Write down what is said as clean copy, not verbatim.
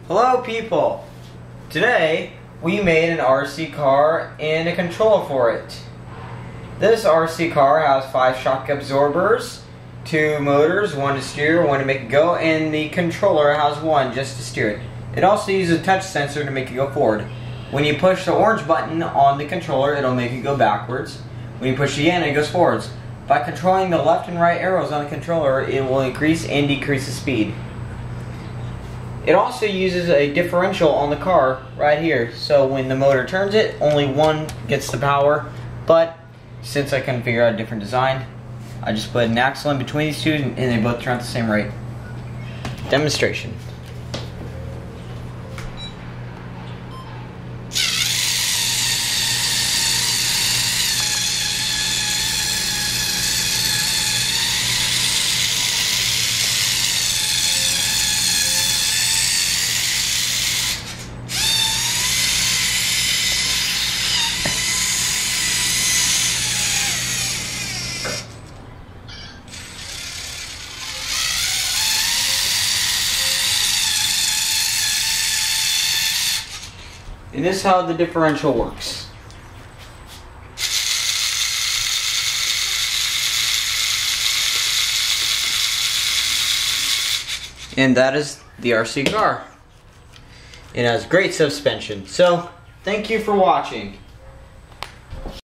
Hello people! Today we made an RC car and a controller for it. This RC car has 5 shock absorbers, 2 motors, 1 to steer, 1 to make it go, and the controller has 1 just to steer it. It also uses a touch sensor to make it go forward. When you push the orange button on the controller, it'll make it go backwards. When you push the N, it goes forwards. By controlling the left and right arrows on the controller, it will increase and decrease the speed. It also uses a differential on the car right here, so when the motor turns it, only one gets the power, but since I couldn't figure out a different design, I just put an axle in between these two and they both turn at the same rate. Demonstration. And this is how the differential works. And that is the RC car. It has great suspension. So, thank you for watching.